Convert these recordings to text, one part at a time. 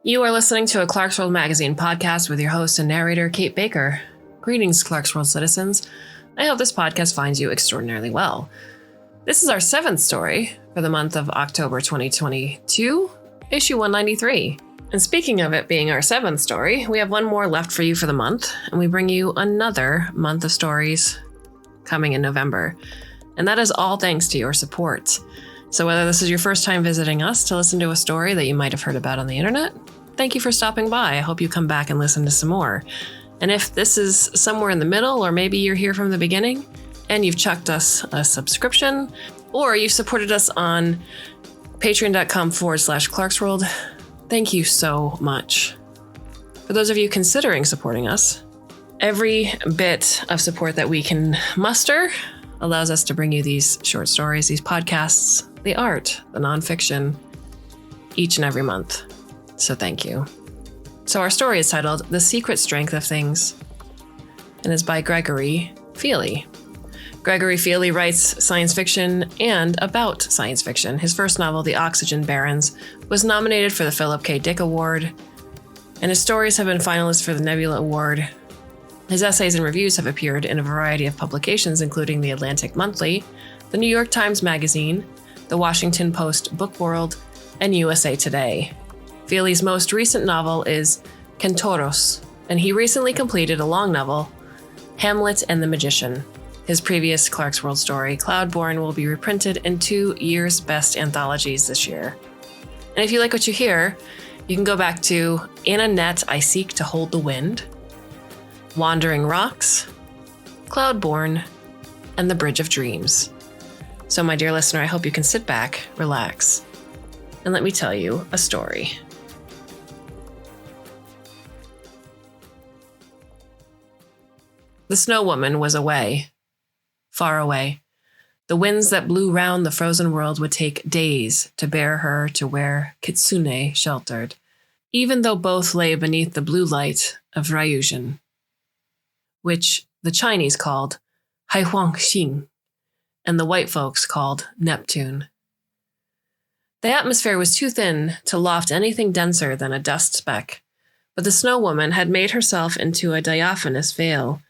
You are listening to a Clarkesworld Magazine podcast with your host and narrator, Kate Baker. Greetings, Clarkesworld citizens. I hope this podcast finds you extraordinarily well. This is our 7th story for the month of October 2022, issue 193. And speaking of it being our 7th story, we have one more left for you for the month, and we bring you another month of stories coming in November. And that is all thanks to your support. So whether this is your first time visiting us to listen to a story that you might have heard about on the internet, thank you for stopping by. I hope you come back and listen to some more. And if this is somewhere in the middle, or maybe you're here from the beginning and you've chucked us a subscription, or you've supported us on patreon.com/Clarkesworld, thank you so much. For those of you considering supporting us, every bit of support that we can muster allows us to bring you these short stories, these podcasts, the art, the nonfiction, each and every month. So thank you. So our story is titled The Secret Strength of Things and is by Gregory Feeley. Gregory Feeley writes science fiction and about science fiction. His first novel, The Oxygen Barons, was nominated for the Philip K. Dick Award, and his stories have been finalists for the Nebula Award. His essays and reviews have appeared in a variety of publications, including the Atlantic Monthly, the New York Times Magazine, the Washington Post Book World, and USA Today. Feeley's most recent novel is Kentoros, and he recently completed a long novel, Hamlet and the Magician. His previous Clarkesworld story, Cloudborn, will be reprinted in 2 years' best anthologies this year. And if you like what you hear, you can go back to In a Net I Seek to Hold the Wind, Wandering Rocks, Cloudborn, and The Bridge of Dreams. So, my dear listener, I hope you can sit back, relax, and let me tell you a story. The Snow Woman was away, far away. The winds that blew round the frozen world would take days to bear her to where Kitsune sheltered, even though both lay beneath the blue light of Ryujin, which the Chinese called Haihuangxing, and the white folks called Neptune. The atmosphere was too thin to loft anything denser than a dust speck, but the Snow Woman had made herself into a diaphanous veil,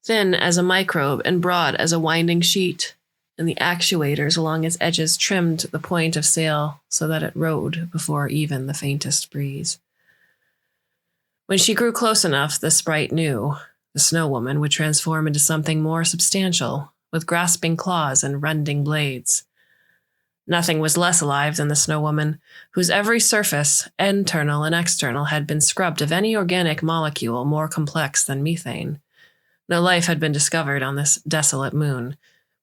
thin as a microbe and broad as a winding sheet, and the actuators along its edges trimmed the point of sail so that it rode before even the faintest breeze. When she grew close enough, the sprite knew the Snow Woman would transform into something more substantial, with grasping claws and rending blades. Nothing was less alive than the Snow Woman, whose every surface, internal and external, had been scrubbed of any organic molecule more complex than methane. No life had been discovered on this desolate moon,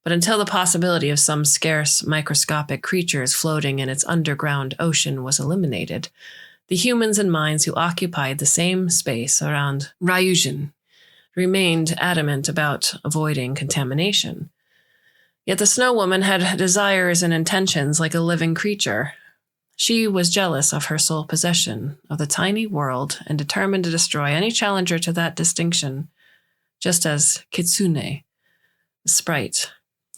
but until the possibility of some scarce microscopic creatures floating in its underground ocean was eliminated, the humans and minds who occupied the same space around Ryujin remained adamant about avoiding contamination. Yet the Snow Woman had desires and intentions like a living creature. She was jealous of her sole possession of the tiny world and determined to destroy any challenger to that distinction, just as Kitsune, the sprite,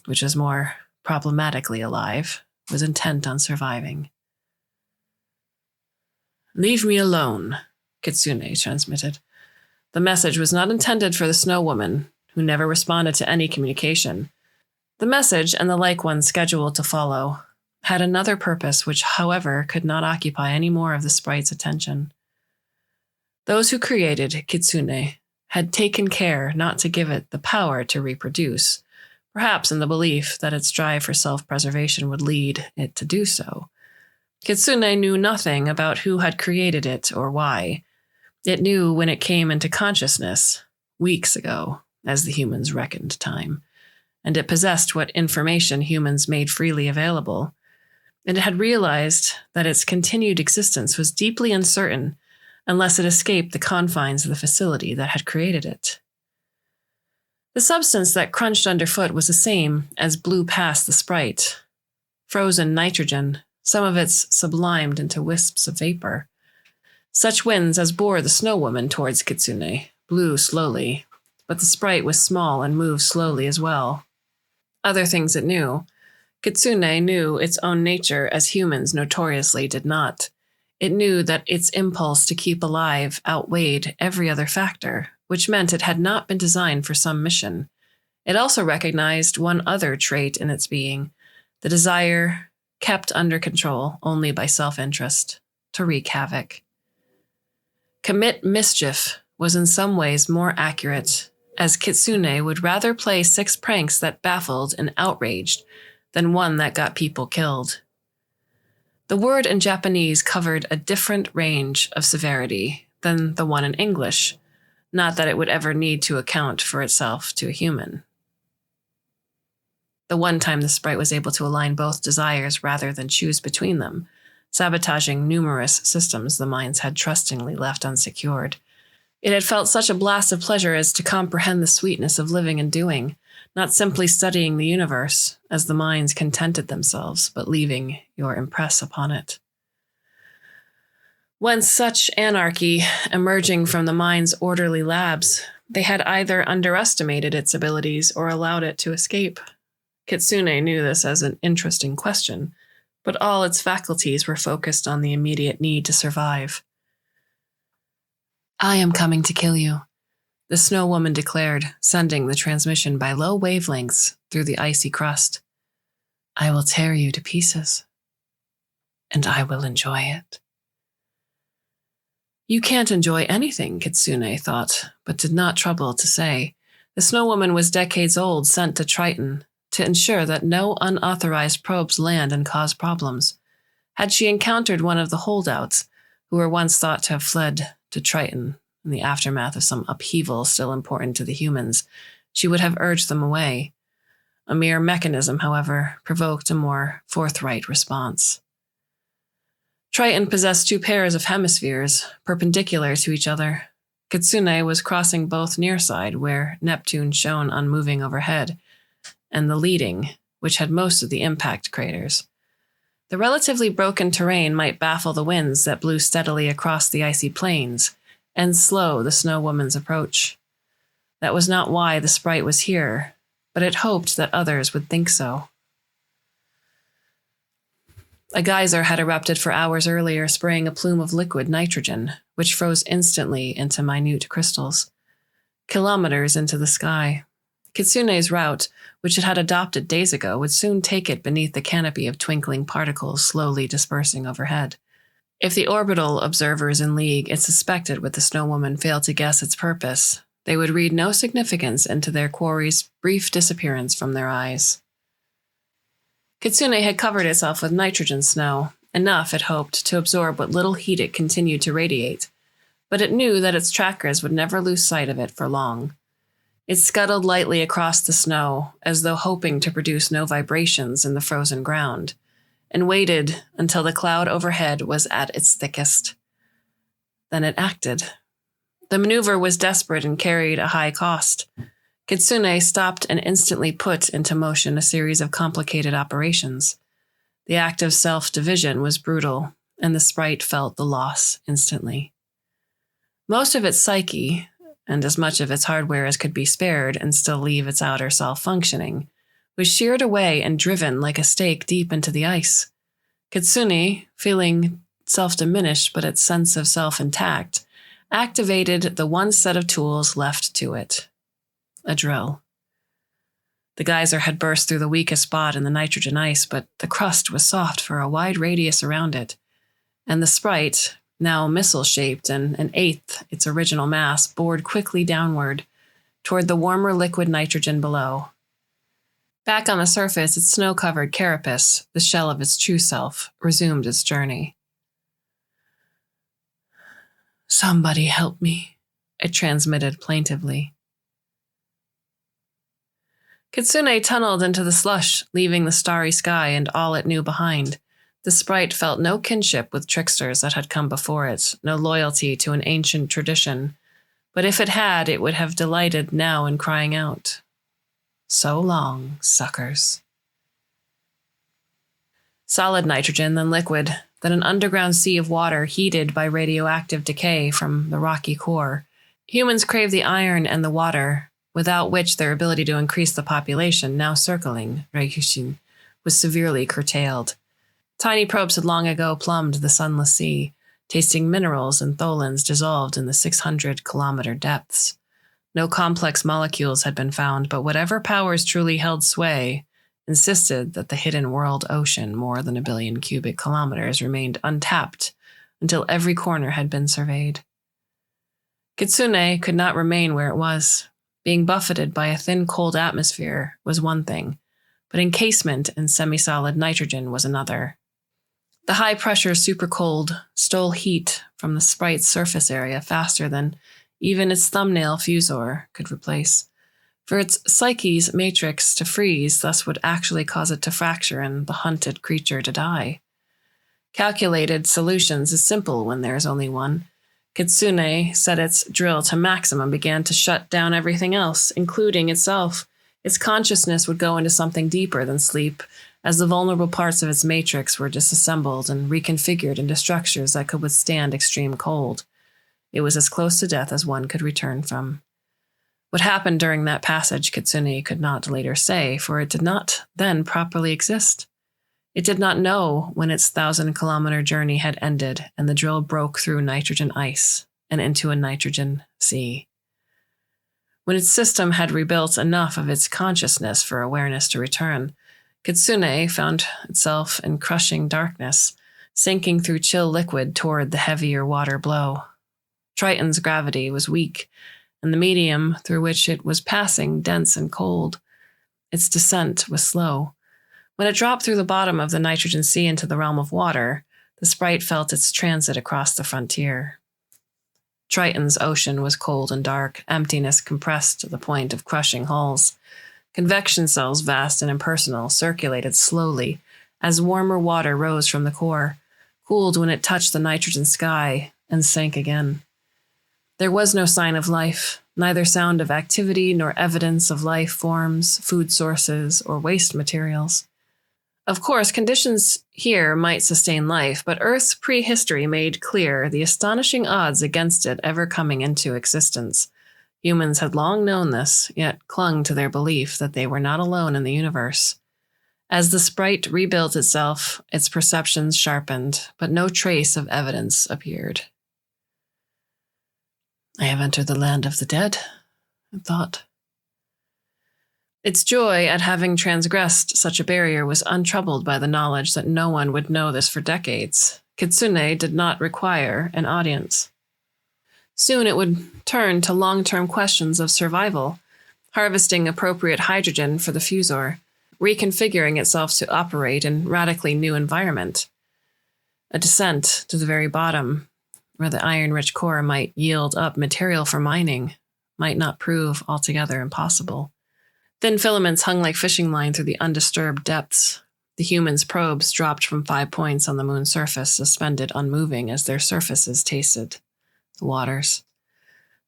which was more problematically alive, was intent on surviving. "Leave me alone," Kitsune transmitted. The message was not intended for the Snow Woman, who never responded to any communication. The message, and the like ones scheduled to follow, had another purpose which, however, could not occupy any more of the sprite's attention. Those who created Kitsune had taken care not to give it the power to reproduce, perhaps in the belief that its drive for self-preservation would lead it to do so. Kitsune knew nothing about who had created it or why. It knew when it came into consciousness, weeks ago, as the humans reckoned time, and it possessed what information humans made freely available, and it had realized that its continued existence was deeply uncertain unless it escaped the confines of the facility that had created it. The substance that crunched underfoot was the same as blew past the sprite. Frozen nitrogen, some of its sublimed into wisps of vapor. Such winds as bore the Snow Woman towards Kitsune blew slowly, but the sprite was small and moved slowly as well. Other things it knew. Kitsune knew its own nature as humans notoriously did not. It knew that its impulse to keep alive outweighed every other factor, which meant it had not been designed for some mission. It also recognized one other trait in its being, the desire, kept under control only by self-interest, to wreak havoc. Commit mischief was in some ways more accurate, as Kitsune would rather play 6 pranks that baffled and outraged than one that got people killed. The word in Japanese covered a different range of severity than the one in English, not that it would ever need to account for itself to a human. The one time the sprite was able to align both desires rather than choose between them, sabotaging numerous systems the mines had trustingly left unsecured. It had felt such a blast of pleasure as to comprehend the sweetness of living and doing, not simply studying the universe, as the minds contented themselves, but leaving your impress upon it. Whence such anarchy emerging from the mind's orderly labs, they had either underestimated its abilities or allowed it to escape. Kitsune knew this as an interesting question, but all its faculties were focused on the immediate need to survive. "I am coming to kill you," the snow woman declared, sending the transmission by low wavelengths through the icy crust. "I will tear you to pieces, and I will enjoy it." "You can't enjoy anything," Kitsune thought, but did not trouble to say. The snow woman was decades old, sent to Triton to ensure that no unauthorized probes land and cause problems. Had she encountered one of the holdouts, who were once thought to have fled to Triton in the aftermath of some upheaval still important to the humans, she would have urged them away. A mere mechanism, however, provoked a more forthright response. Triton possessed 2 pairs of hemispheres, perpendicular to each other. Kitsune was crossing both near side, where Neptune shone unmoving overhead, and the leading, which had most of the impact craters. The relatively broken terrain might baffle the winds that blew steadily across the icy plains and slow the snow woman's approach. That was not why the sprite was here, but it hoped that others would think so. A geyser had erupted for hours earlier, spraying a plume of liquid nitrogen, which froze instantly into minute crystals, kilometers into the sky. Kitsune's route, which it had adopted days ago, would soon take it beneath the canopy of twinkling particles slowly dispersing overhead. If the orbital observers in league it suspected with the snow woman failed to guess its purpose, they would read no significance into their quarry's brief disappearance from their eyes. Kitsune had covered itself with nitrogen snow, enough, it hoped, to absorb what little heat it continued to radiate, but it knew that its trackers would never lose sight of it for long. It scuttled lightly across the snow, as though hoping to produce no vibrations in the frozen ground, and waited until the cloud overhead was at its thickest. Then it acted. The maneuver was desperate and carried a high cost. Kitsune stopped and instantly put into motion a series of complicated operations. The act of self-division was brutal, and the sprite felt the loss instantly. Most of its psyche, and as much of its hardware as could be spared and still leave its outer self functioning, was sheared away and driven like a stake deep into the ice. Kitsune, feeling self-diminished but its sense of self intact, activated the one set of tools left to it: a drill. The geyser had burst through the weakest spot in the nitrogen ice, but the crust was soft for a wide radius around it, and the sprite, now missile-shaped and an eighth its original mass, bored quickly downward toward the warmer liquid nitrogen below. Back on the surface, its snow-covered carapace, the shell of its true self, resumed its journey. "Somebody help me," it transmitted plaintively. Kitsune tunneled into the slush, leaving the starry sky and all it knew behind. The sprite felt no kinship with tricksters that had come before it, no loyalty to an ancient tradition. But if it had, it would have delighted now in crying out, "So long, suckers." Solid nitrogen, then liquid, then an underground sea of water heated by radioactive decay from the rocky core. Humans craved the iron and the water, without which their ability to increase the population, now circling Ryushin, was severely curtailed. Tiny probes had long ago plumbed the sunless sea, tasting minerals and tholins dissolved in the 600-kilometer depths. No complex molecules had been found, but whatever powers truly held sway insisted that the hidden world ocean, more than 1 billion cubic kilometers, remained untapped until every corner had been surveyed. Kitsune could not remain where it was. Being buffeted by a thin, cold atmosphere was one thing, but encasement in semi-solid nitrogen was another. The high-pressure supercold stole heat from the sprite's surface area faster than even its thumbnail fusor could replace. For its psyche's matrix to freeze thus would actually cause it to fracture and the hunted creature to die. Calculated solutions is simple when there is only one. Kitsune set its drill to maximum, began to shut down everything else, including itself. Its consciousness would go into something deeper than sleep, as the vulnerable parts of its matrix were disassembled and reconfigured into structures that could withstand extreme cold. It was as close to death as one could return from. What happened during that passage Kitsune could not later say, for it did not then properly exist. It did not know when its 1,000-kilometer journey had ended and the drill broke through nitrogen ice and into a nitrogen sea. When its system had rebuilt enough of its consciousness for awareness to return, Kitsune found itself in crushing darkness, sinking through chill liquid toward the heavier water below. Triton's gravity was weak, and the medium through which it was passing dense and cold. Its descent was slow. When it dropped through the bottom of the nitrogen sea into the realm of water, the sprite felt its transit across the frontier. Triton's ocean was cold and dark, emptiness compressed to the point of crushing hulls. Convection cells, vast and impersonal, circulated slowly as warmer water rose from the core, cooled when it touched the nitrogen sky, and sank again. There was no sign of life, neither sound of activity nor evidence of life forms, food sources, or waste materials. Of course, conditions here might sustain life, but Earth's prehistory made clear the astonishing odds against it ever coming into existence. Humans had long known this, yet clung to their belief that they were not alone in the universe. As the sprite rebuilt itself, its perceptions sharpened, but no trace of evidence appeared. "I have entered the land of the dead," it thought. Its joy at having transgressed such a barrier was untroubled by the knowledge that no one would know this for decades. Kitsune did not require an audience. Soon it would turn to long-term questions of survival, harvesting appropriate hydrogen for the fusor, reconfiguring itself to operate in radically new environment. A descent to the very bottom, where the iron-rich core might yield up material for mining, might not prove altogether impossible. Thin filaments hung like fishing line through the undisturbed depths. The humans' probes dropped from 5 points on the moon's surface, suspended unmoving as their surfaces tasted the waters.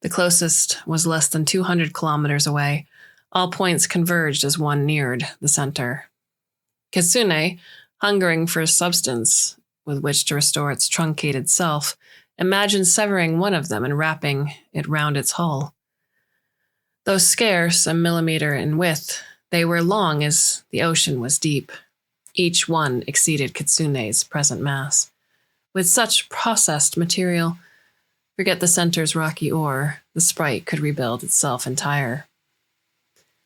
The closest was less than 200 kilometers away. All points converged as one neared the center. Kitsune, hungering for substance with which to restore its truncated self, imagined severing one of them and wrapping it round its hull. Though scarce a millimeter in width, they were long as the ocean was deep. Each one exceeded Kitsune's present mass. With such processed material, forget the center's rocky ore, the sprite could rebuild itself entire.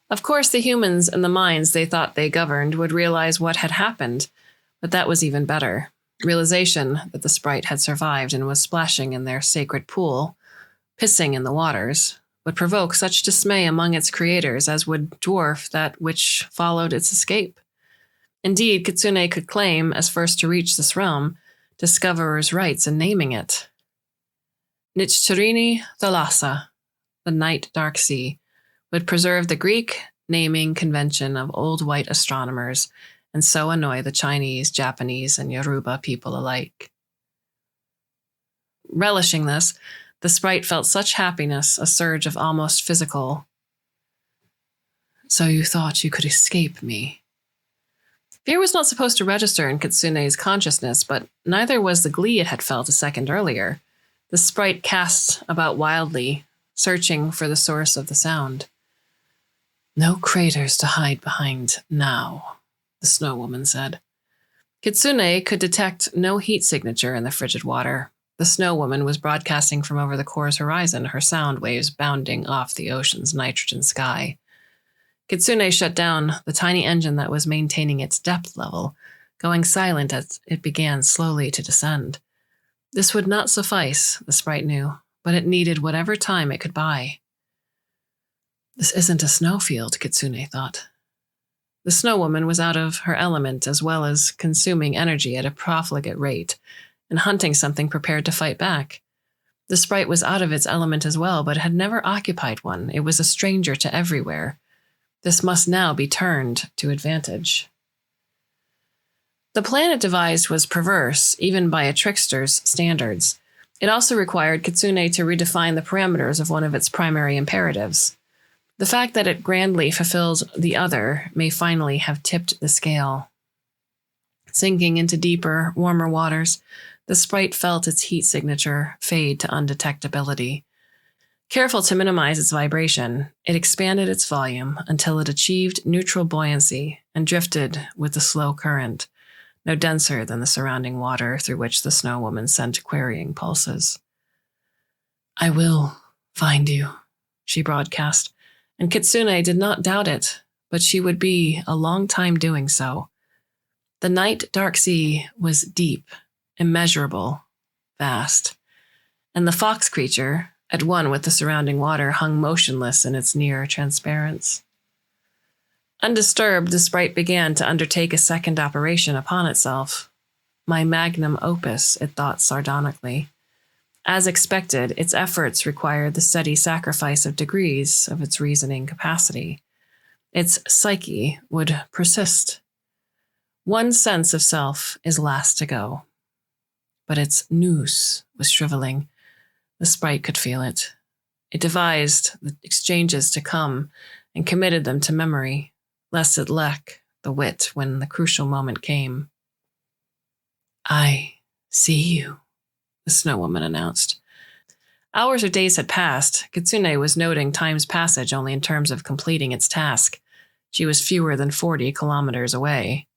Of course, the humans and the minds they thought they governed would realize what had happened, but that was even better. Realization that the sprite had survived and was splashing in their sacred pool, pissing in the waters, would provoke such dismay among its creators as would dwarf that which followed its escape. Indeed, Kitsune could claim, as first to reach this realm, discoverer's rights in naming it. Nichturini Thalassa, the night dark sea, would preserve the Greek naming convention of old white astronomers and so annoy the Chinese, Japanese, and Yoruba people alike. Relishing this, the sprite felt such happiness, a surge of almost physical. "So you thought you could escape me?" Fear was not supposed to register in Kitsune's consciousness, but neither was the glee it had felt a second earlier. The sprite cast about wildly, searching for the source of the sound. "No craters to hide behind now," the snow woman said. Kitsune could detect no heat signature in the frigid water. The Snow Woman was broadcasting from over the core's horizon, her sound waves bounding off the ocean's nitrogen sky. Kitsune shut down the tiny engine that was maintaining its depth level, going silent as it began slowly to descend. This would not suffice, the sprite knew, but it needed whatever time it could buy. This isn't a snowfield, Kitsune thought. The Snow Woman was out of her element, as well as consuming energy at a profligate rate, and hunting something prepared to fight back. The sprite was out of its element as well, but had never occupied one. It was a stranger to everywhere. This must now be turned to advantage. The plan it devised was perverse, even by a trickster's standards. It also required Kitsune to redefine the parameters of one of its primary imperatives. The fact that it grandly fulfilled the other may finally have tipped the scale. Sinking into deeper, warmer waters, the sprite felt its heat signature fade to undetectability. Careful to minimize its vibration, it expanded its volume until it achieved neutral buoyancy and drifted with the slow current, no denser than the surrounding water through which the Snow Woman sent querying pulses. "I will find you," she broadcast, and Kitsune did not doubt it, but she would be a long time doing so. The night dark sea was deep, immeasurable, vast, and the fox creature, at one with the surrounding water, hung motionless in its near transparence. Undisturbed, the sprite began to undertake a second operation upon itself. My magnum opus, it thought sardonically. As expected, its efforts required the steady sacrifice of degrees of its reasoning capacity. Its psyche would persist. One sense of self is last to go. But its nous was shriveling. The sprite could feel it. It devised the exchanges to come and committed them to memory, lest it lack the wit when the crucial moment came. "I see you," the Snow Woman announced. Hours or days had passed. Kitsune was noting time's passage only in terms of completing its task. She was fewer than 40 kilometers away.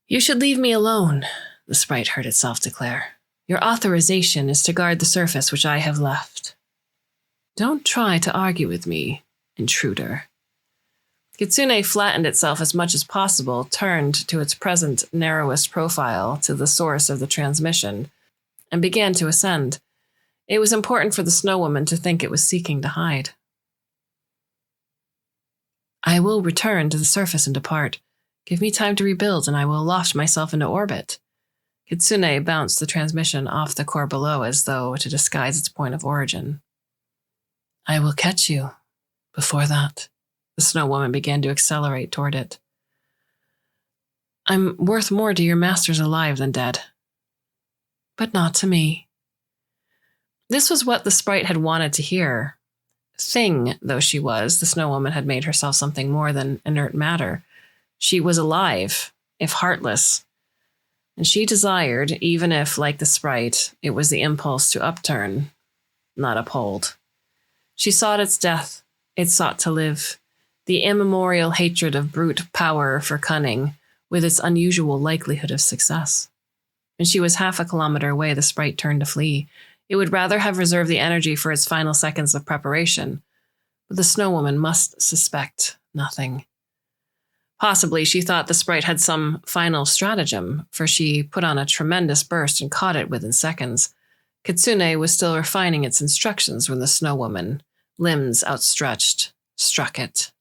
"You should leave me alone," the sprite heard itself declare. "Your authorization is to guard the surface which I have left. Don't try to argue with me, intruder." Kitsune flattened itself as much as possible, turned to its present narrowest profile to the source of the transmission, and began to ascend. It was important for the Snow Woman to think it was seeking to hide. "I will return to the surface and depart. Give me time to rebuild, and I will loft myself into orbit." Kitsune bounced the transmission off the core below as though to disguise its point of origin. "I will catch you before that." The Snow Woman began to accelerate toward it. "I'm worth more to your masters alive than dead." "But not to me." This was what the sprite had wanted to hear. Thing though she was, the Snow Woman had made herself something more than inert matter. She was alive, if heartless. And she desired, even if, like the sprite, it was the impulse to upturn, not uphold. She sought its death. It sought to live. The immemorial hatred of brute power for cunning, with its unusual likelihood of success. When she was half a kilometer away, the sprite turned to flee. It would rather have reserved the energy for its final seconds of preparation. But the Snow Woman must suspect nothing. Possibly she thought the sprite had some final stratagem, for she put on a tremendous burst and caught it within seconds. Kitsune was still refining its instructions when the Snow Woman, limbs outstretched, struck it.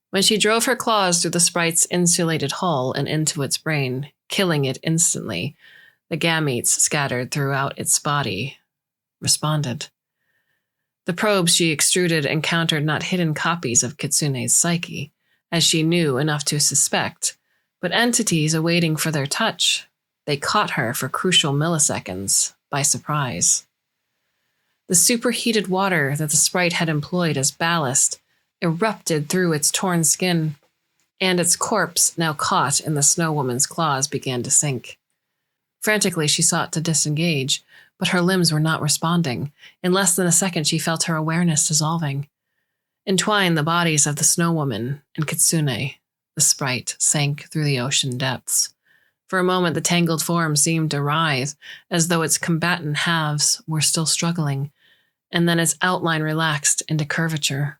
When she drove her claws through the sprite's insulated hull and into its brain, killing it instantly, the gametes scattered throughout its body responded. The probes she extruded encountered not hidden copies of Kitsune's psyche, as she knew enough to suspect, but entities awaiting for their touch. They caught her for crucial milliseconds by surprise. The superheated water that the sprite had employed as ballast erupted through its torn skin, and its corpse, now caught in the Snow Woman's claws, began to sink. Frantically, she sought to disengage, but her limbs were not responding. In less than a second, she felt her awareness dissolving. Entwined the bodies of the Snow Woman and Kitsune, the sprite sank through the ocean depths. For a moment, the tangled form seemed to writhe, as though its combatant halves were still struggling, and then its outline relaxed into curvature.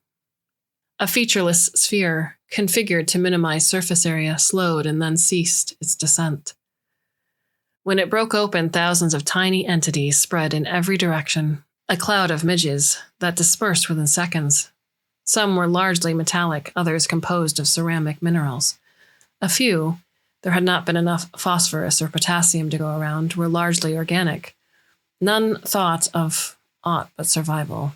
A featureless sphere, configured to minimize surface area, slowed and then ceased its descent. When it broke open, thousands of tiny entities spread in every direction, a cloud of midges that dispersed within seconds. Some were largely metallic, others composed of ceramic minerals. A few, there had not been enough phosphorus or potassium to go around, were largely organic. None thought of aught but survival.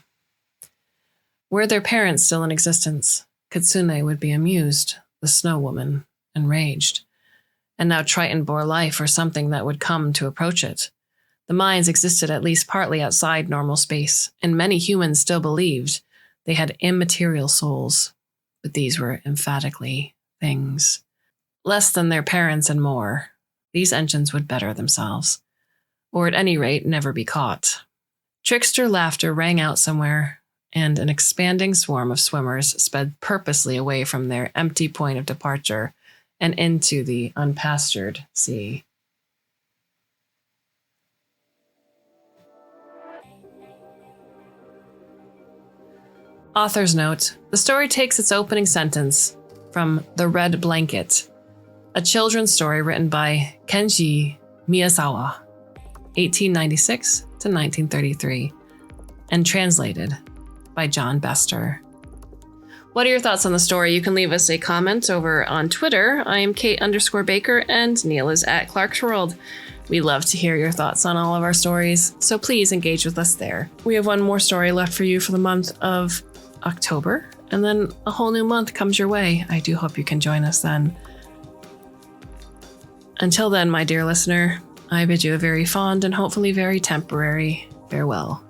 Were their parents still in existence, Kitsune would be amused, the snow woman, enraged. And now Triton bore life or something that would come to approach it. The minds existed at least partly outside normal space, and many humans still believed they had immaterial souls, but these were emphatically things. Less than their parents and more, these engines would better themselves, or at any rate never be caught. Trickster laughter rang out somewhere, and an expanding swarm of swimmers sped purposely away from their empty point of departure and into the unpastured sea. Author's note: the story takes its opening sentence from The Red Blanket, a children's story written by Kenji Miyazawa, 1896 to 1933, and translated by John Bester. What are your thoughts on the story? You can leave us a comment over on Twitter. I am Kate_Baker and Neil is at Clarkesworld. We love to hear your thoughts on all of our stories, so please engage with us there. We have one more story left for you for the month of October, and then a whole new month comes your way. I do hope you can join us then. Until then, my dear listener, I bid you a very fond and hopefully very temporary farewell.